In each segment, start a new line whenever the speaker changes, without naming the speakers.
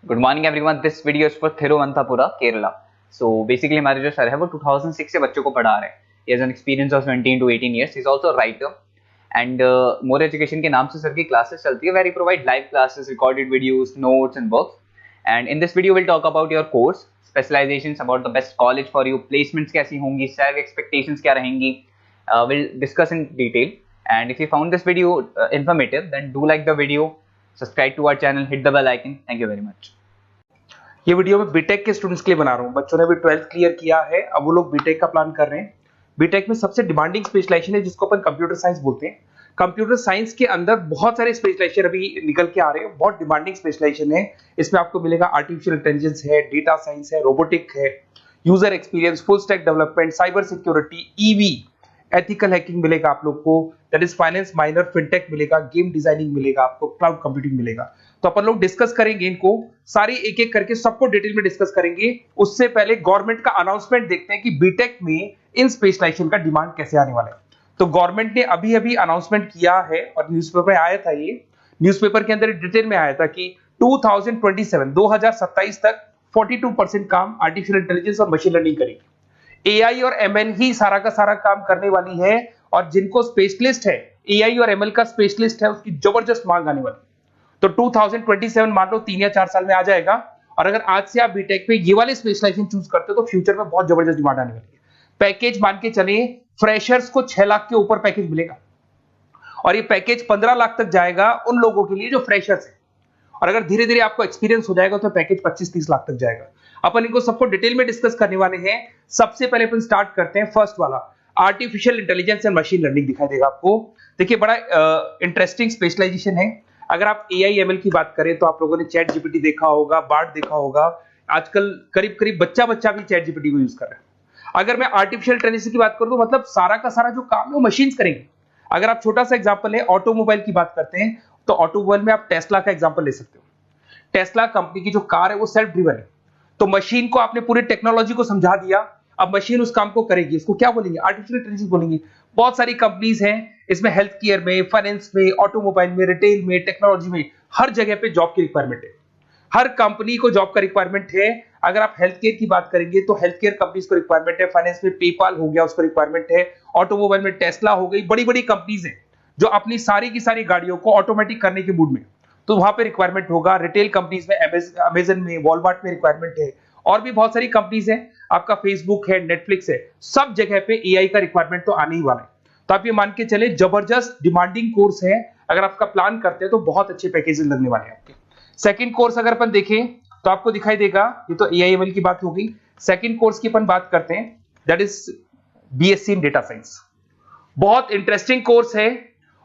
Good morning everyone. This video is for Thiruvananthapuram, Kerala. So basically हमारे जो sir है वो 2006 से बच्चों को पढ़ा रहे हैं। He has an experience of 17 to 18 years. He is also writer and more education के नाम से सर की क्लासेस चलती है, where he provide live classes, recorded videos, notes and works. And in this video will talk about your course, specialisations, about the best college for you, placements कैसी होंगी, salary expectations क्या रहेंगी. Will discuss in detail. And if you found this video informative, then do like the video, subscribe to our channel, hit the bell icon. Thank you very much.
ये video मैं BTech के students के लिए बना रहा हूँ। बच्चों ने भी 12th क्लियर किया है, अब वो लोग बीटेक का प्लान कर रहे हैं। बीटेक में सबसे डिमांडिंग स्पेशलाइजेशन है जिसको अपन कंप्यूटर साइंस बोलते हैं। कंप्यूटर साइंस के अंदर बहुत सारे स्पेशलाइजेशन अभी निकल के आ रहे हैं, बहुत डिमांडिंग स्पेशलाइजेशन है। इसमें आपको मिलेगा आर्टिफिशियल इंटेलिजेंस है, डेटा साइंस है, रोबोटिक है, user experience, full stack development, cyber security, EV, ethical hacking मिलेगा आप लोग को, that is finance minor, fintech मिलेगा, गेम डिजाइनिंग मिलेगा आपको, क्लाउड कंप्यूटिंग मिलेगा। तो अपन लोग डिस्कस करेंगे इनको सारी एक एक करके, सबको डिटेल में डिस्कस करेंगे। उससे पहले गवर्नमेंट का अनाउंसमेंट देखते हैं कि बीटेक में इन स्पेशलाइजेशन का डिमांड कैसे आने वाला है। तो गवर्नमेंट ने अभी अभी अनाउंसमेंट किया है और न्यूज़पेपर में आया था, ये न्यूज़पेपर के अंदर डिटेल में आया था कि 2027 तक 42% काम आर्टिफिशियल इंटेलिजेंस और मशीन लर्निंग करेगी। एआई और एमएल ही सारा का सारा काम करने वाली है, और जिनको स्पेशलिस्ट है, एआई और एमएल का स्पेशलिस्ट है, उसकी जबरदस्त मांग आने वाली है। तो 2027 मान लो 3 या 4 साल में आ जाएगा। और अगर आज से आप बीटेक पे ये वाले स्पेशलाइजेशन चूज करते हो तो फ्यूचर में बहुत जबरदस्त डिमांड आने वाली है। पैकेज मान के चले, फ्रेशर्स को 6 लाख के ऊपर पैकेज मिलेगा, और ये पैकेज 15 लाख तक जाएगा उन लोगों के लिए जो फ्रेशर्स है। और अगर धीरे धीरे आपको एक्सपीरियंस हो जाएगा तो पैकेज 25-30 लाख तक जाएगा। अपन इनको सबको डिटेल में डिस्कस करने वाले हैं। सबसे पहले अपन स्टार्ट करते हैं फर्स्ट वाला, artificial intelligence and machine learning दिखाई देगा आपको। देखिए बड़ा इंटरेस्टिंग स्पेशलाइजेशन है। अगर आप एआई एमएल की बात करें तो आप लोगों ने चैट जीपीटी देखा होगा, बार्ड देखा होगा। आजकल करीब करीब बच्चा भी चैट जीपीटी को यूज कर रहा है। अगर मैं आर्टिफिशियल इंटेलिजेंस की बात करूं तो मतलब सारा का सारा जो काम है वो मशीन्स करेंगे। अगर आप छोटा सा एग्जांपल है, ऑटोमोबाइल की बात करते हैं तो ऑटोमोबाइल में आप टेस्ला का एग्जांपल ले सकते हो। टेस्ला कंपनी की जो कार है वो सेल्फ ड्रिवन है। तो मशीन को आपने पूरी टेक्नोलॉजी को समझा दिया, अब मशीन उस काम को करेगी। इसको क्या बोलेंगे? आर्टिफिशियल इंटेलिजेंस बोलेंगे। बहुत सारी कंपनीज हैं इसमें, हेल्थ केयर में, फाइनेंस में, ऑटोमोबाइल में, रिटेल में, टेक्नोलॉजी में, हर जगह पे जॉब की रिक्वायरमेंट है। हर कंपनी को जॉब का रिक्वायरमेंट है। अगर आप हेल्थ केयर की बात करेंगे तो हेल्थ केयर कंपनीज को रिक्वायरमेंट है, फाइनेंस में पेपाल हो गया उसको रिक्वायरमेंट है, ऑटोमोबाइल में टेस्ला हो गई, बड़ी बड़ी कंपनीज हैं जो अपनी सारी की सारी गाड़ियों को ऑटोमेटिक करने के मूड में, तो वहां पे रिक्वायरमेंट होगा। रिटेल कंपनीज में, अमेजन में, वॉलमार्ट में रिक्वायरमेंट है, और भी बहुत सारी कंपनीज हैं, आपका फेसबुक है, नेटफ्लिक्स है, सब जगह पे एआई का रिक्वायरमेंट तो आने ही वाला है। तो आप ये मान के चले जबरदस्त डिमांडिंग कोर्स है। अगर आपका प्लान करते हैं तो बहुत अच्छे पैकेजेस लगने वाले हैं आपके। सेकंड कोर्स अगर अपन देखें तो आपको दिखाई देगा, ये तो एआई एमएल की बात हो गई। सेकंड कोर्स की अपन बात करते हैं, that is BSc in data science. बहुत इंटरेस्टिंग कोर्स है,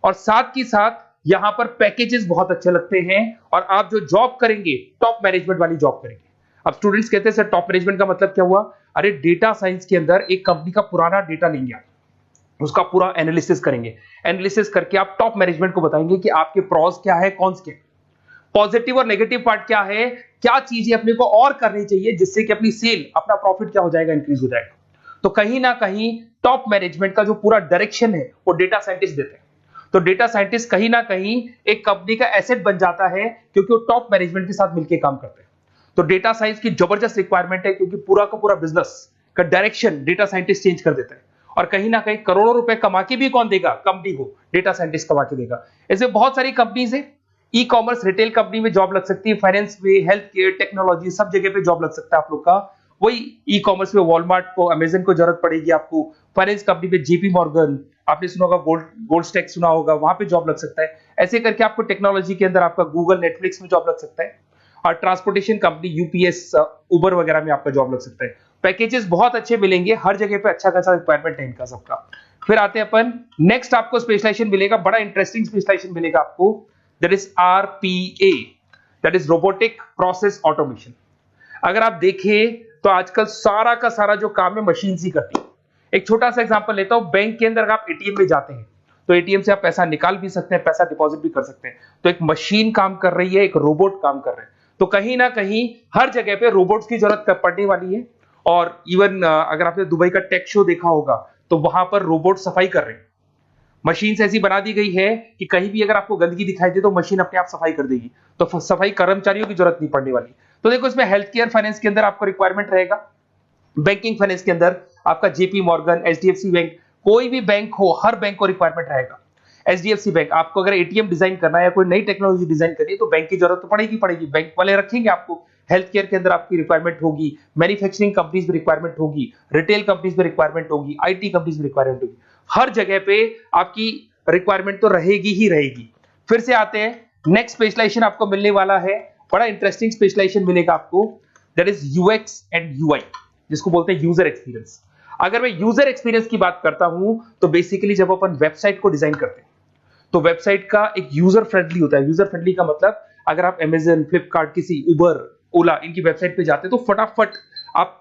और साथ ही साथ यहां पर पैकेजेस बहुत अच्छे लगते हैं, और आप जो जॉब करेंगे टॉप मैनेजमेंट वाली जॉब करेंगे। अब स्टूडेंट्स कहते हैं सर टॉप मैनेजमेंट का मतलब क्या हुआ? अरे डेटा साइंस के अंदर एक कंपनी का पुराना डेटा लेंगे आप, उसका पूरा एनालिसिस करेंगे, एनालिसिस करके आप टॉप मैनेजमेंट को बताएंगे कि आपके प्रॉस क्या है, कॉन्स क्या है, पॉजिटिव और नेगेटिव पार्ट क्या है, क्या चीजें अपने को और करनी चाहिए जिससे कि अपनी सेल, अपना प्रॉफिट क्या हो जाएगा, इंक्रीज हो जाएगा। तो कहीं ना कहीं टॉप मैनेजमेंट का जो पूरा डायरेक्शन है वो डेटा साइंटिस्ट देते हैं। तो डेटा साइंटिस्ट कहीं ना कहीं एक कंपनी का एसेट बन जाता है, क्योंकि वो टॉप मैनेजमेंट के साथ मिलकर काम करते हैं। तो डेटा साइंस की जबरदस्त रिक्वायरमेंट है, क्योंकि पूरा का पूरा बिजनेस का डायरेक्शन डेटा साइंटिस्ट चेंज कर देता है। और कहीं ना कहीं करोड़ों रुपए कमा के भी कौन देगा? कंपनी को डेटा साइंटिस्ट कमा के देगा। ऐसे बहुत सारी कंपनीज है, ई कॉमर्स, रिटेल कंपनी में जॉब लग सकती है, फाइनेंस में, हेल्थ केयर, टेक्नोलॉजी, सब जगह पे जॉब लग सकता है आप लोग का। वही ई कॉमर्स में वॉलमार्ट को, अमेजन को जरूरत पड़ेगी आपको। फाइनेंस कंपनी में जेपी मॉर्गन, आपने सुना होगा, गोल्ड स्टैक सुना होगा, वहां पे जॉब लग सकता है। ऐसे करके आपको टेक्नोलॉजी के अंदर आपका गूगल, नेटफ्लिक्स में जॉब लग सकता है। और ट्रांसपोर्टेशन कंपनी, यूपीएस, उबर वगैरह में आपका जॉब लग सकता है। पैकेजेस बहुत अच्छे मिलेंगे, हर जगह पे अच्छा खासा रिक्वायरमेंट है इनका सबका। फिर आते हैं अपन, नेक्स्ट आपको स्पेशलाइजेशन मिलेगा, बड़ा इंटरेस्टिंग स्पेशलाइजेशन मिलेगा आपको, that is RPA, that is robotic process automation. अगर आप देखें तो आजकल सारा का सारा जो काम है मशीन ही करती है। एक छोटा सा एग्जांपल लेता हूं, बैंक के अंदर अगर आप एटीएम में जाते हैं तो एटीएम से आप पैसा निकाल भी सकते हैं, पैसा डिपॉजिट भी कर सकते हैं। तो एक मशीन काम कर रही है, एक रोबोट काम कर रहे हैं। तो कहीं ना कहीं हर जगह पे रोबोट्स की जरूरत पड़ने वाली है। और इवन अगर आपने दुबई का टेक शो देखा होगा तो वहां पर रोबोट सफाई कर रहे हैं। मशीन ऐसी बना दी गई है कि कहीं भी अगर आपको गंदगी दिखाई दे तो मशीन अपने आप सफाई कर देगी, तो सफाई कर्मचारियों की जरूरत नहीं पड़ने वाली। तो देखो इसमें हेल्थ केयर फाइनेंस के अंदर आपको रिक्वायरमेंट रहेगा, बैंकिंग फाइनेंस के अंदर आपका जेपी मॉर्गन, एचडीएफसी बैंक, कोई भी बैंक हो, हर बैंक को रिक्वायरमेंट रहेगा। एचडीएफसी बैंक, आपको अगर एटीएम डिजाइन करना है या कोई नई टेक्नोलॉजी डिजाइन करनी है तो बैंक की जरूरत तो पड़ेगी, बैंक वाले रखेंगे आपको। हेल्थ केयर के अंदर आपकी रिक्वायरमेंट होगी, मैन्युफैक्चरिंग कंपनीज में रिक्वायरमेंट होगी, रिटेल कंपनीज में रिक्वायरमेंट होगी, आईटी कंपनीज में रिक्वायरमेंट होगी, हर जगह पे आपकी रिक्वायरमेंट तो रहेगी ही रहेगी। फिर से आते हैं, नेक्स्ट स्पेशलाइजेशन आपको मिलने वाला है, बड़ा इंटरेस्टिंग स्पेशलाइजेशन मिलेगा आपको, that is UX and UI, जिसको बोलते हैं यूजर एक्सपीरियंस। अगर मैं यूजर एक्सपीरियंस की बात करता हूं तो बेसिकली जब अपन वेबसाइट को डिजाइन करते हैं तो वेबसाइट का एक यूजर फ्रेंडली होता है। यूजर फ्रेंडली का मतलब अगर आप अमेजन, फ्लिपकार्ट, किसी उबर, ओला, इनकी वेबसाइट पे जाते हैं तो फटाफट आप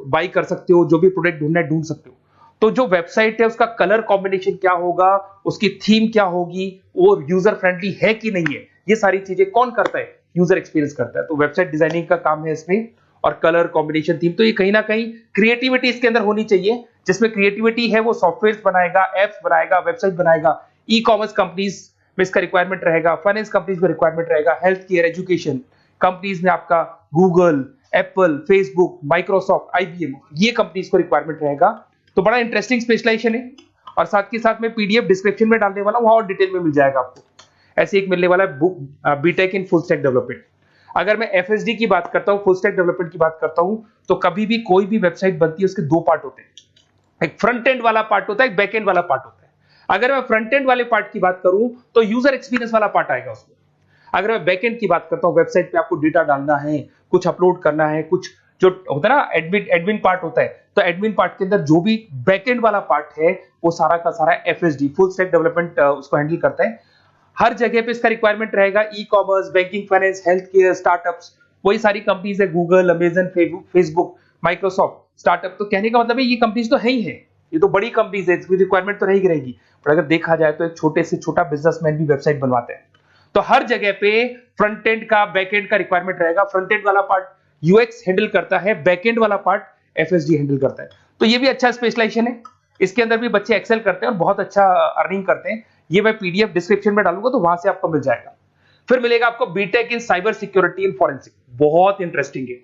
बाई कर सकते हो, जो भी प्रोडक्ट ढूंढना है ढूंढ सकते हो। तो जो वेबसाइट है उसका कलर कॉम्बिनेशन क्या होगा, उसकी थीम क्या होगी, वो यूजर फ्रेंडली है कि नहीं है, ये सारी चीजें कौन करता है, यूजर एक्सपीरियंस करता है। तो वेबसाइट डिजाइनिंग का काम है इसमें, और कलर कॉम्बिनेशन, थीम, तो ये कहीं ना कहीं क्रिएटिविटी इसके अंदर होनी चाहिए। जिसमें क्रिएटिविटी है वो सॉफ्टवेयर बनाएगा, एप्स बनाएगा, वेबसाइट बनाएगा। ई कॉमर्स कंपनीज में इसका रिक्वायरमेंट रहेगा, फाइनेंस कंपनीज में रिक्वायरमेंट रहेगा, हेल्थ केयर, एजुकेशन कंपनीज में आपका Google, Apple, Facebook, Microsoft, IBM, ये कंपनीज को रिक्वायरमेंट रहेगा। तो बड़ा इंटरेस्टिंग स्पेशलाइजेशन है, और साथ के साथ में पीडीएफ डिस्क्रिप्शन में डालने वाला हूं, वहां और डिटेल में मिल जाएगा आपको। ऐसे एक मिलने वाला है BTech in full stack development. अगर मैं एफएसडी की बात करता हूं, फुल स्टैक डेवलपमेंट की बात करता हूं, तो कभी भी कोई भी वेबसाइट बनती है उसके दो पार्ट होते हैं, एक फ्रंट एंड वाला पार्ट होता है, एक बैक एंड वाला पार्ट होता है। अगर मैं फ्रंट एंड वाले पार्ट की बात करूं तो यूजर एक्सपीरियंस वाला पार्ट आएगा उसमें। अगर मैं बैक एंड की बात करता हूं, वेबसाइट पे आपको डेटा डालना है, कुछ अपलोड करना है, कुछ जो होता है ना एडमिन पार्ट होता है, तो एडमिन पार्ट के अंदर जो भी बैक एंड वाला पार्ट है वो सारा का सारा एफएसडी, फुल स्टैक डेवलपमेंट, उसको हैंडल करता है। हर जगह पे इसका रिक्वायरमेंट रहेगा। E commerce, banking, finance, health care, startups, वही सारी कंपनीज है, Google, Amazon, Facebook, Microsoft, startup. तो कहने का मतलब है ये कंपनीज तो है ही है, ये तो बड़ी कंपनीज है, इसकी रिक्वायरमेंट तो रहेगी। पर अगर देखा जाए तो एक छोटे से छोटा बिजनेसमैन भी वेबसाइट बनवाते हैं। तो हर जगह पे फ्रंट एंड का, बैक एंड का रिक्वायरमेंट रहेगा। फ्रंट एंड वाला पार्ट यूएक्स हैंडल करता है, बैक एंड वाला पार्ट एफएसडी हैंडल करता है। तो ये भी अच्छा स्पेशलाइजेशन है, इसके अंदर भी बच्चे एक्सेल करते हैं और बहुत अच्छा अर्निंग करते हैं। ये मैं पीडीएफ डिस्क्रिप्शन में डालूंगा तो वहां से आपको मिल जाएगा। फिर मिलेगा आपको BTech in cyber security and forensic, बहुत इंटरेस्टिंग है।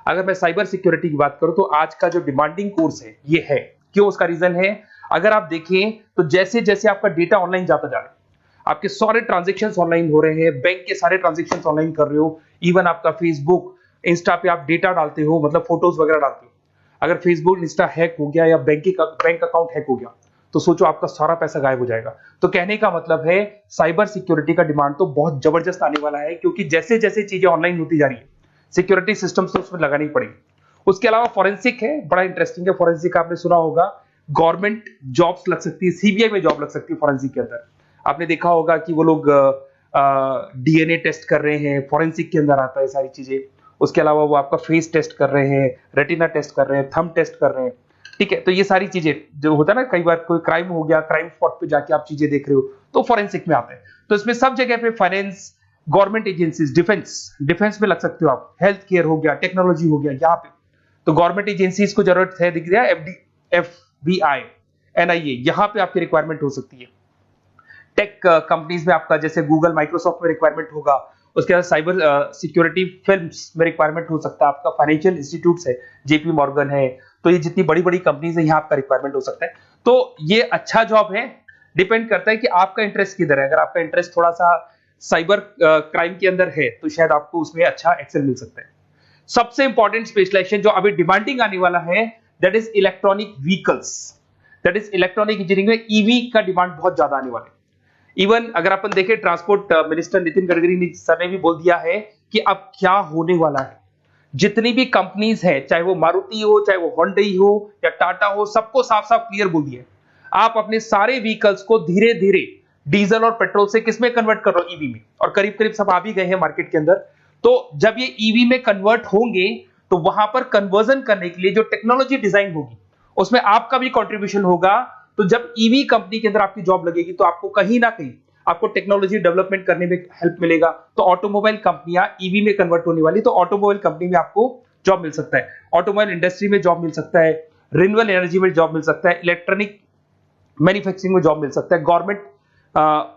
अगर मैं साइबर सिक्योरिटी की बात करूं तो आज का जो डिमांडिंग कोर्स है ये है। क्यों? उसका रीजन है, अगर आप देखें तो जैसे जैसे आपका डेटा ऑनलाइन जाता जा रहा है, आपके सारे ट्रांजेक्शंस ऑनलाइन हो रहे हैं, बैंक के सारे ट्रांजेक्शंस ऑनलाइन कर रहे हो, इवन आपका फेसबुक, इंस्टा पे आप डेटा डालते हो, मतलब फोटोज वगैरह डालते हो। अगर फेसबुक, इंस्टा हैक हो गया या बैंक अकाउंट हैक हो गया तो सोचो आपका सारा पैसा गायब हो जाएगा। तो कहने का मतलब है साइबर सिक्योरिटी का डिमांड तो बहुत जबरदस्त आने वाला है, क्योंकि जैसे जैसे चीजें ऑनलाइन होती जा रही है सिक्योरिटी सिस्टम्स तो उसमें लगानी पड़ेगी। उसके अलावा फॉरेंसिक है, बड़ा इंटरेस्टिंग है। फॉरेंसिक आपने सुना होगा, गवर्नमेंट जॉब्स लग सकती है, सीबीआई में जॉब लग सकती है फॉरेंसिक के अंदर। आपने देखा होगा कि वो लोग डीएनए टेस्ट कर रहे हैं, फॉरेंसिक के अंदर आता है सारी चीजें। उसके अलावा वो आपका फेस टेस्ट कर रहे हैं, रेटिना टेस्ट कर रहे हैं, थंब टेस्ट कर रहे हैं, ठीक है। तो ये सारी चीजें जो होता है ना, कई बार कोई क्राइम हो गया, क्राइम स्पॉट पे जाके आप चीजें देख रहे हो तो फॉरेंसिक में आते हैं। तो इसमें सब जगह पे फाइनेंस, गवर्नमेंट एजेंसीज, डिफेंस में लग सकते हो आप, हेल्थ केयर हो गया, टेक्नोलॉजी हो गया, यहाँ पे तो गवर्नमेंट एजेंसीज को जरूरत है, दिख रहा है, एफबीआई, एनआईए, यहाँ पे आपकी रिक्वायरमेंट हो सकती है। टेक कंपनीज में आपका जैसे गूगल, माइक्रोसॉफ्ट में रिक्वायरमेंट होगा। उसके बाद साइबर सिक्योरिटी फिल्म्स में रिक्वायरमेंट हो सकता है आपका, फाइनेंशियल इंस्टीट्यूट्स है, जेपी मॉर्गन है, तो ये जितनी बड़ी बड़ी कंपनीज है यहाँ आपका रिक्वायरमेंट हो सकता है। तो ये अच्छा जॉब है, डिपेंड करता है कि आपका इंटरेस्ट किधर है। अगर आपका इंटरेस्ट थोड़ा सा साइबर क्राइम के अंदर है तो शायद आपको उसमें अच्छा एक्सेल मिल सकता है। सबसे इंपॉर्टेंट स्पेशलाइजेशन जो अभी डिमांडिंग आने वाला है, that is electronic vehicles, that is electronic engineering में ईवी का डिमांड बहुत ज्यादा आने वाला है। इवन अगर अपन देखें, transport minister Nitin Gadkari sir ने भी बोल दिया है कि अब क्या होने वाला है, जितनी भी कंपनीज है, चाहे वो मारुति हो, चाहे वो होंडई हो या टाटा हो, सबको साफ साफ क्लियर बोल दिया, आप अपने सारे व्हीकल्स को धीरे धीरे डीजल और पेट्रोल से किसमें कन्वर्ट कर रहे हो, ईवी में। और करीब करीब सब आ भी गए हैं मार्केट के अंदर। तो जब ये ईवी में कन्वर्ट होंगे तो वहां पर कन्वर्जन करने के लिए जो टेक्नोलॉजी डिजाइन होगी उसमें आपका भी कंट्रीब्यूशन होगा। तो जब ईवी कंपनी के अंदर आपकी जॉब लगेगी तो आपको कहीं ना कहीं आपको टेक्नोलॉजी डेवलपमेंट करने में हेल्प मिलेगा। तो ऑटोमोबाइल कंपनियां ईवी में कन्वर्ट होने वाली, तो ऑटोमोबाइल कंपनी में आपको जॉब मिल सकता है, ऑटोमोबाइल इंडस्ट्री में जॉब मिल सकता है, रिन्यूएबल एनर्जी में जॉब मिल सकता है, इलेक्ट्रॉनिक मैन्युफैक्चरिंग में जॉब मिल सकता है, गवर्नमेंट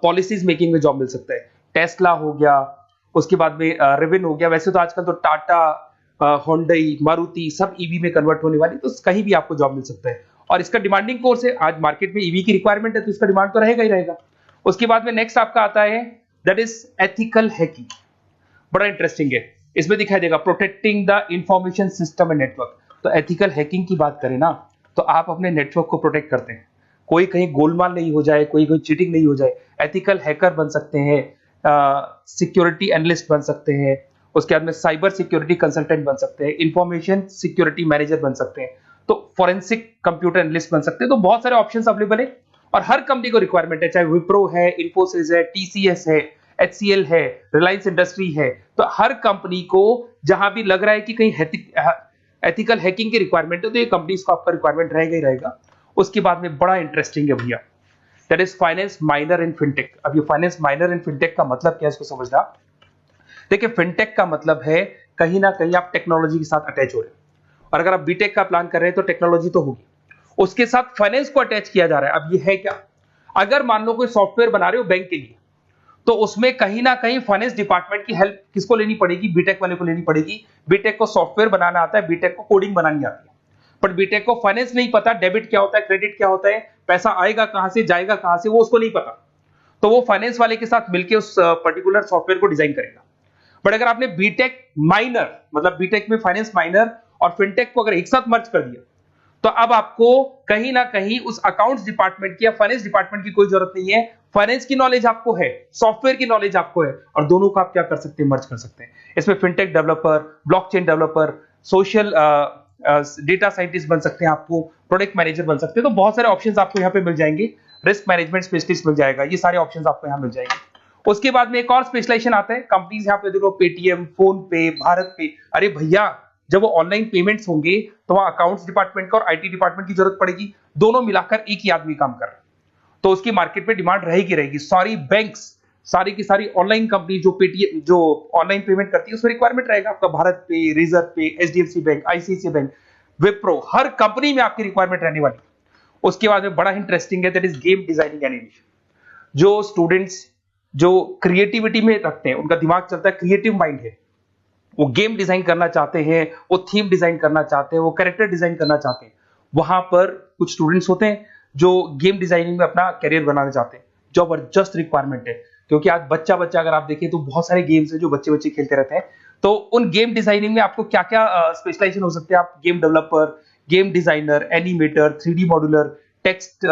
पॉलिसीज मेकिंग में जॉब मिल सकता है, टेस्ला हो गया, उसके बाद में रिविन हो गया। वैसे तो आजकल तो टाटा, होंडई, मारुति सब ईवी में कन्वर्ट होने वाली, तो कहीं भी आपको जॉब मिल सकता है। और इसका डिमांडिंग कोर्स है, आज मार्केट में ईवी की रिक्वायरमेंट है तो इसका डिमांड तो रहेगा ही रहेगा। उसके बाद में नेक्स्ट आपका आता है दैट इज एथिकल हैकिंग। बड़ा इंटरेस्टिंग है, इसमें दिखाई देगा protecting the information system and network. तो एथिकल हैकिंग की बात करें ना, तो आप अपने नेटवर्क को प्रोटेक्ट करते हैं, कोई कहीं गोलमाल नहीं हो जाए, कोई चीटिंग नहीं हो जाए। एथिकल हैकर बन सकते हैं, सिक्योरिटी एनालिस्ट बन सकते हैं, उसके बाद में साइबर सिक्योरिटी कंसल्टेंट बन सकते हैं, इंफॉर्मेशन सिक्योरिटी मैनेजर बन सकते हैं, तो फोरेंसिक कंप्यूटर एनालिस्ट बन सकते हैं। तो बहुत सारे ऑप्शंस अवेलेबल है और हर कंपनी को रिक्वायरमेंट है, चाहे विप्रो है, इन्फोसिस है, टीसीएस है, HCL है, रिलायंस इंडस्ट्री है। तो हर कंपनी को जहां भी लग रहा है कि कहीं एथिकल हैकिंग की रिक्वायरमेंट है तो ये कंपनीज को आपका रिक्वायरमेंट रहेगा ही रहेगा। उसके बाद में बड़ा इंटरेस्टिंग है भैया, that is finance minor in fintech. अब ये फाइनेंस माइनर इन फिनटेक का मतलब क्या है, इसको समझना। देखिए, फिनटेक का मतलब है कहीं ना कहीं आप टेक्नोलॉजी के साथ अटैच हो रहे हैं, और अगर आप बीटेक का प्लान कर रहे हैं तो टेक्नोलॉजी तो होगी, उसके साथ फाइनेंस को अटैच किया जा रहा है। अब ये है क्या, अगर मान लो कोई सॉफ्टवेयर बना रहे हो बैंक के लिए, तो उसमें कहीं ना कहीं फाइनेंस डिपार्टमेंट की हेल्प किसको लेनी पड़ेगी, बीटेक वाले को लेनी पड़ेगी। बीटेक को सॉफ्टवेयर बनाना आता है, बीटेक को कोडिंग बनानी आती है, बट बीटेक को फाइनेंस नहीं पता, डेबिट क्या होता है, क्रेडिट क्या होता है, पैसा आएगा कहां से, जाएगा कहां से, वो उसको नहीं पता। तो वो फाइनेंस वाले के साथ मिलकर उस पर्टिकुलर सॉफ्टवेयर को डिजाइन करेगा। बट अगर आपने बीटेक माइनर, मतलब बीटेक में फाइनेंस माइनर और फिनटेक को अगर एक साथ मर्ज कर दिया, तो अब आपको कहीं ना कहीं उस अकाउंट्स डिपार्टमेंट की या फाइनेंस डिपार्टमेंट की कोई जरूरत नहीं है। फाइनेंस की नॉलेज आपको है, सॉफ्टवेयर की नॉलेज आपको है, और दोनों को आप क्या कर सकते हैं, मर्ज कर सकते हैं। इसमें fintech developer, blockchain developer, social data scientist बन सकते हैं, आपको प्रोडक्ट मैनेजर बन सकते हैं। तो बहुत सारे ऑप्शंस आपको यहाँ पे मिल जाएंगे, रिस्क मैनेजमेंट स्पेशलिस्ट मिल जाएगा, ये सारे ऑप्शंस आपको यहाँ मिल जाएंगे। उसके बाद में एक और स्पेशलाइजेशन आता है, कंपनीज यहाँ पे देखो पेटीएम, फोन पे, भारत पे। अरे भैया, जब वो ऑनलाइन पेमेंट्स होंगे तो वहां अकाउंट्स डिपार्टमेंट का और आईटी डिपार्टमेंट की जरूरत पड़ेगी, दोनों मिलाकर एक ही आदमी काम कर रहा है, तो उसकी मार्केट में डिमांड रहेगी रहेगी। सारी बैंक्स, सारी की सारी ऑनलाइन कंपनी जो पेटीएम, जो ऑनलाइन पेमेंट करती है, उसमें रिक्वायरमेंट रहेगा आपका भारत पे, Razorpay, HDFC bank, ICICI bank, Wipro, हर कंपनी में आपकी रिक्वायरमेंट रहने वाली। उसके बाद में बड़ा इंटरेस्टिंग है, that is game designing animation. जो स्टूडेंट्स जो क्रिएटिविटी में रखते हैं, उनका दिमाग चलता है, क्रिएटिव माइंड है, वो गेम डिजाइन करना चाहते हैं, वो थीम डिजाइन करना चाहते हैं, वो कैरेक्टर डिजाइन करना चाहते हैं, वहां पर कुछ स्टूडेंट्स होते हैं जो गेम डिजाइनिंग में अपना करियर बनाना चाहते हैं। जबरदस्त रिक्वायरमेंट है, क्योंकि आज बच्चा अगर आप देखें तो बहुत सारे गेम्स हैं जो बच्चे खेलते रहते हैं। तो उन गेम डिजाइनिंग में आपको क्या क्या स्पेशलाइजेशन हो सकते हैं, आप game developer, game designer, animator, 3D modular, text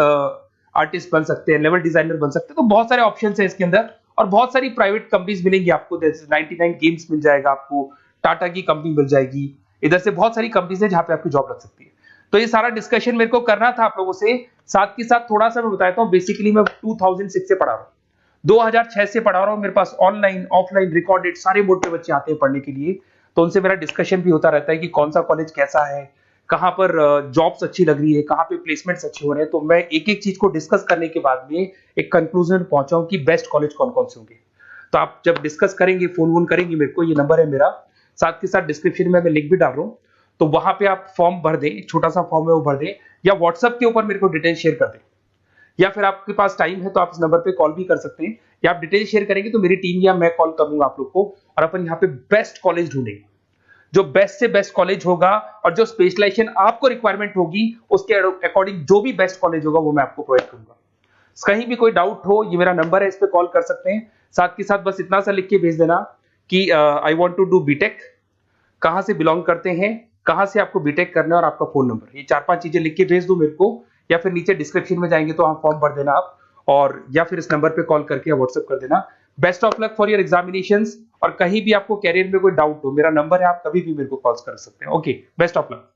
artist बन सकते हैं, लेवल डिजाइनर बन सकते हैं। तो बहुत सारे ऑप्शन है इसके अंदर, और बहुत सारी प्राइवेट कंपनीज मिलेंगी आपको, जैसे 99 गेम्स मिल जाएगा आपको, टाटा की कंपनी मिल जाएगी, इधर से बहुत सारी कंपनीज है जहां पे आपकी जॉब लग सकती है। तो ये सारा डिस्कशन मेरे को करना था आप लोगों से, साथ के साथ थोड़ा सा मैं बताता हूँ। बेसिकली मैं 2006 से पढ़ा रहा हूँ, 2006 से पढ़ा रहा हूँ। मेरे पास ऑनलाइन, ऑफलाइन, रिकॉर्डेड सारे मोड पे बच्चे आते हैं पढ़ने के लिए, तो उनसे मेरा डिस्कशन भी होता रहता है कि कौन सा कॉलेज कैसा है, कहाँ पर जॉब्स अच्छी लग रही है, कहाँ पे प्लेसमेंट्स अच्छे हो रहे हैं। तो मैं एक एक चीज को डिस्कस करने के बाद में एक कंक्लूजन पहुंचा हूं कि बेस्ट कॉलेज कौन कौन से होंगे। तो आप जब डिस्कस करेंगे, फोन वोन करेंगे मेरे को, ये नंबर है मेरा, साथ के साथ डिस्क्रिप्शन में मैं लिंक भी डाल रहा हूँ, तो वहां पे आप फॉर्म भर दें, एक छोटा सा फॉर्म है वो भर दें, या व्हाट्सएप के ऊपर मेरे को डिटेल शेयर कर दें, या फिर आपके पास टाइम है तो आप इस नंबर पे कॉल भी कर सकते हैं, या आप डिटेल शेयर करेंगे तो मेरी टीम या मैं कॉल करूंगा आप लोग को, और अपन यहाँ पे बेस्ट कॉलेज ढूंढेंगे। जो बेस्ट से बेस्ट कॉलेज होगा और जो स्पेशलाइजेशन आपको रिक्वायरमेंट होगी उसके अकॉर्डिंग जो भी बेस्ट कॉलेज होगा वो मैं आपको प्रोवाइड करूंगा। कहीं भी कोई डाउट हो, ये मेरा नंबर है, इस पे कॉल कर सकते हैं। साथ के साथ बस इतना सा लिख के भेज देना कि I want to do BTech, कहां से बिलोंग करते हैं, कहां से आपको बीटेक करना है, और आपका फोन नंबर, ये 4-5 चीजें लिख के भेज दो मेरे को, या फिर नीचे डिस्क्रिप्शन में जाएंगे तो आप फॉर्म भर देना आप, और या फिर इस नंबर पे कॉल करके या व्हाट्सएप कर देना। Best of luck for your examinations, और कहीं भी आपको कैरियर में कोई डाउट हो, मेरा नंबर है, आप कभी भी मेरे को कॉल कर सकते हैं। Okay, best of luck.